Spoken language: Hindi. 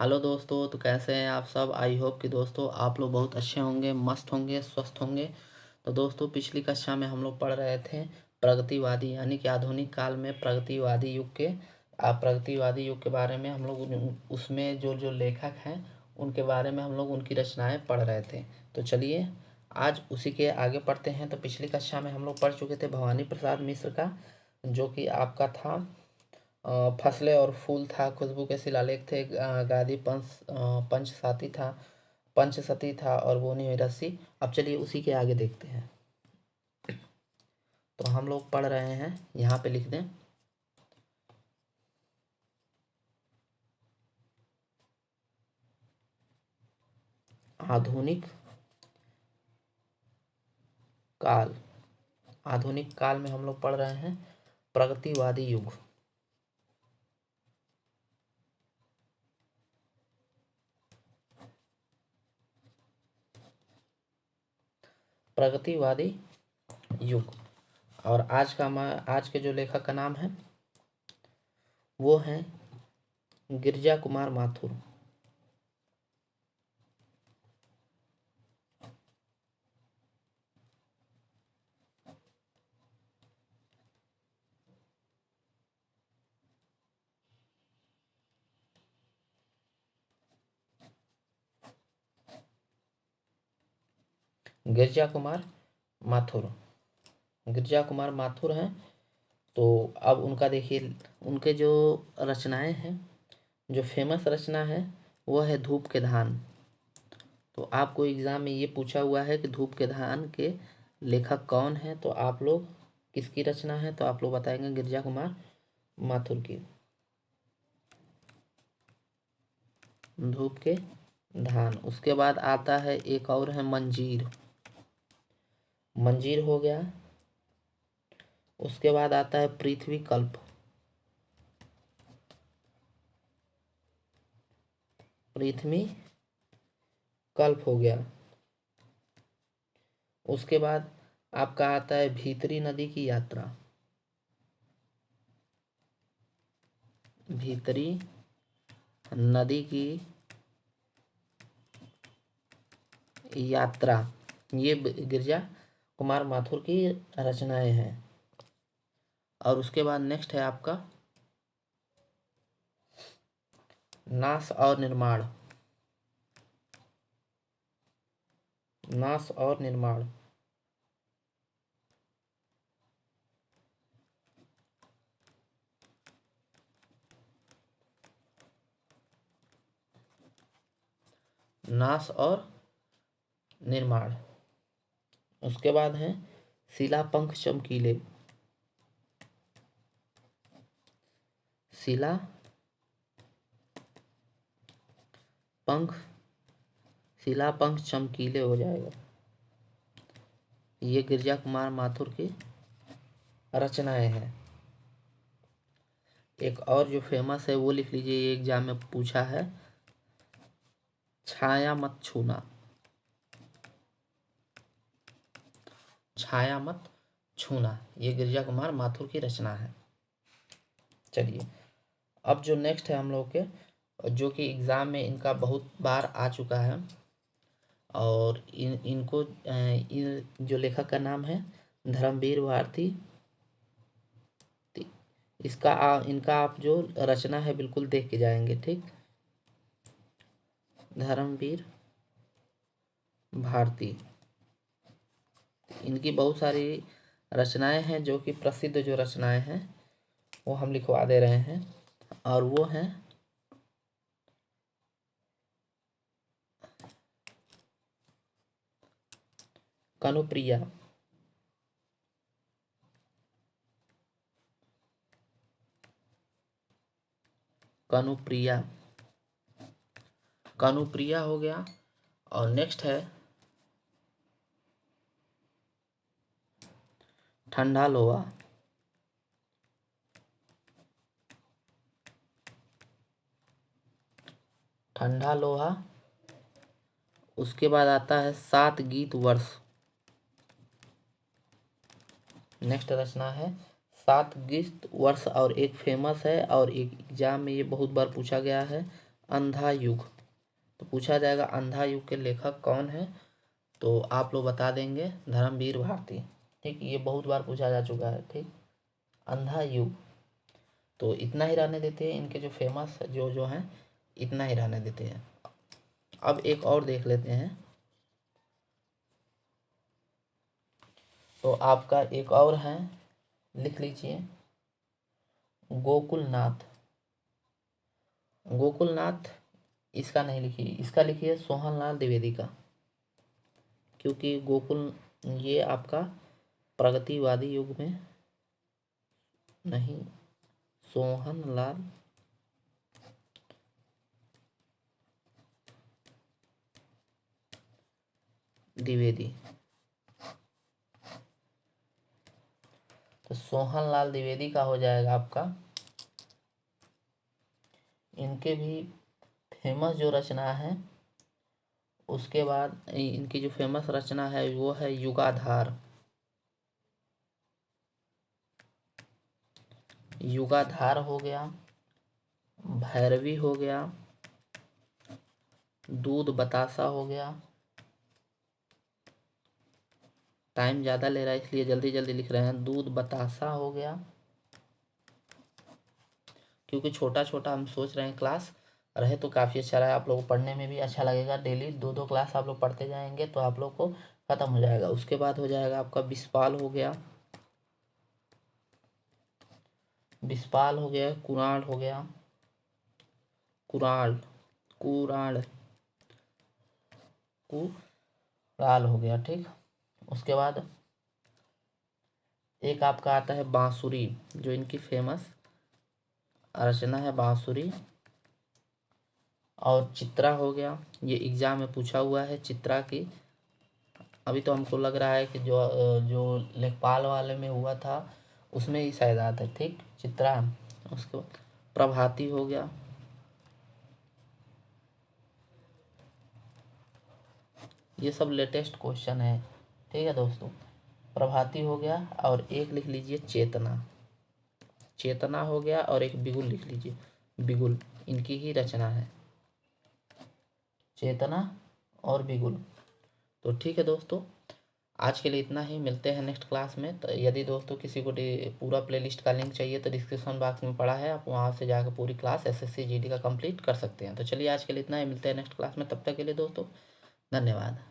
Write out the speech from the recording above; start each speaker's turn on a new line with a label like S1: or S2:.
S1: हेलो दोस्तों, तो कैसे हैं आप सब। आई होप कि दोस्तों आप लोग बहुत अच्छे होंगे, मस्त होंगे, स्वस्थ होंगे। तो दोस्तों पिछली कक्षा में हम लोग पढ़ रहे थे प्रगतिवादी यानी कि आधुनिक काल में प्रगतिवादी युग के प्रगतिवादी युग के बारे में हम लोग उसमें जो जो लेखक हैं उनके बारे में हम लोग उनकी रचनाएं पढ़ रहे थे। तो चलिए आज उसी के आगे पढ़ते हैं। तो पिछली कक्षा में हम लोग पढ़ चुके थे भवानी प्रसाद मिश्र का, जो कि आपका था फसलें और फूल था, खुशबू के शिलालेख थे, गादी पंचसती था और बोनी हुई रस्सी। अब चलिए उसी के आगे देखते हैं। तो हम लोग पढ़ रहे हैं, यहाँ पे लिख दें आधुनिक काल। आधुनिक काल में हम लोग पढ़ रहे हैं प्रगतिवादी युग। प्रगतिवादी युग। और आज के जो लेखक का नाम है वो हैं गिरजा कुमार माथुर। गिरजा कुमार माथुर गिरजा कुमार माथुर हैं। तो अब उनका देखिए, उनके जो रचनाएं हैं, जो फेमस रचना है वो है धूप के धान। तो आपको एग्जाम में ये पूछा हुआ है कि धूप के धान के लेखक कौन है, तो आप लोग किसकी रचना है, तो आप लोग बताएंगे गिरजा कुमार माथुर की। धूप के धान। उसके बाद आता है एक और है मंजीर। मंजीर हो गया। उसके बाद आता है पृथ्वी कल्प। पृथ्वी कल्प हो गया। उसके बाद आपका आता है भीतरी नदी की यात्रा। भीतरी नदी की यात्रा। ये गिरजा कुमार माथुर की रचनाएं हैं। और उसके बाद नेक्स्ट है आपका नाश और निर्माण। नाश और निर्माण। नाश और निर्माण। उसके बाद है शिला पंख चमकीले। शिला पंख शिला पंख चमकीले हो जाएगा। ये गिरजा कुमार माथुर की रचनाएं हैं। एक और जो फेमस है वो लिख लीजिए, ये एग्जाम में पूछा है, छाया मत छूना। छाया मत छूना, ये गिरजा कुमार माथुर की रचना है। चलिए अब जो नेक्स्ट है हम लोग के, जो कि एग्जाम में इनका बहुत बार आ चुका है, और इनको जो लेखक का नाम है धर्मवीर भारती। इनका आप जो रचना है बिल्कुल देख के जाएंगे, ठीक। धर्मवीर भारती, इनकी बहुत सारी रचनाएं हैं, जो कि प्रसिद्ध जो रचनाएं हैं वो हम लिखवा दे रहे हैं। और वो हैं कनुप्रिया। कनुप्रिया कनुप्रिया हो गया। और नेक्स्ट है ठंडा लोहा। ठंडा लोहा। उसके बाद आता है सात गीत वर्ष। नेक्स्ट रचना है सात गीत वर्ष, और एक फेमस है और एक एग्जाम में ये बहुत बार पूछा गया है, अंधा युग। तो पूछा जाएगा अंधा युग के लेखक कौन है, तो आप लोग बता देंगे धर्मवीर भारती। ठीक, ये बहुत बार पूछा जा चुका है। ठीक, अंधा युग। तो इतना ही रहने देते हैं, इनके जो फेमस जो जो हैं इतना ही रहने देते हैं। अब एक और देख लेते हैं। तो आपका एक और है, लिख लीजिए, गोकुलनाथ। गोकुलनाथ इसका नहीं लिखिए, इसका लिखिए सोहनलाल द्विवेदी का, क्योंकि गोकुल ये आपका प्रगतिवादी युग में नहीं, सोहनलाल द्विवेदी। तो सोहनलाल द्विवेदी का हो जाएगा आपका। इनके भी फेमस जो रचना है, उसके बाद इनकी जो फेमस रचना है वो है युगाधार। युगाधार हो गया, भैरवी हो गया, दूध बतासा हो गया। टाइम ज़्यादा ले रहा है इसलिए जल्दी जल्दी लिख रहे हैं। दूध बतासा हो गया, क्योंकि छोटा छोटा हम सोच रहे हैं क्लास रहे तो काफ़ी अच्छा रहा, आप लोगों को पढ़ने में भी अच्छा लगेगा। डेली दो दो क्लास आप लोग पढ़ते जाएंगे तो आप लोग को ख़त्म हो जाएगा। उसके बाद हो जाएगा आपका विस्पाल हो गया, विस्पाल हो गया, कुराल हो गया, कुराल कुराल कुराल हो गया। ठीक, उसके बाद एक आपका आता है बांसुरी, जो इनकी फेमस रचना है बांसुरी। और चित्रा हो गया, ये एग्जाम में पूछा हुआ है चित्रा की। अभी तो हमको लग रहा है कि जो लेखपाल वाले में हुआ था उसमें ही शायद आता है। ठीक, चित्रा। उसके बाद प्रभाती हो गया, ये सब लेटेस्ट क्वेश्चन है। ठीक है दोस्तों, प्रभाती हो गया, और एक लिख लीजिए चेतना। चेतना हो गया, और एक बिगुल लिख लीजिए, बिगुल इनकी ही रचना है, चेतना और बिगुल। तो ठीक है दोस्तों, आज के लिए इतना ही, मिलते हैं नेक्स्ट क्लास में। तो यदि दोस्तों किसी को पूरा प्लेलिस्ट का लिंक चाहिए तो डिस्क्रिप्शन बॉक्स में पड़ा है, आप वहाँ से जाकर पूरी क्लास एसएससी जीडी का कंप्लीट कर सकते हैं। तो चलिए आज के लिए इतना ही, मिलते हैं नेक्स्ट क्लास में। तब तक के लिए दोस्तों धन्यवाद।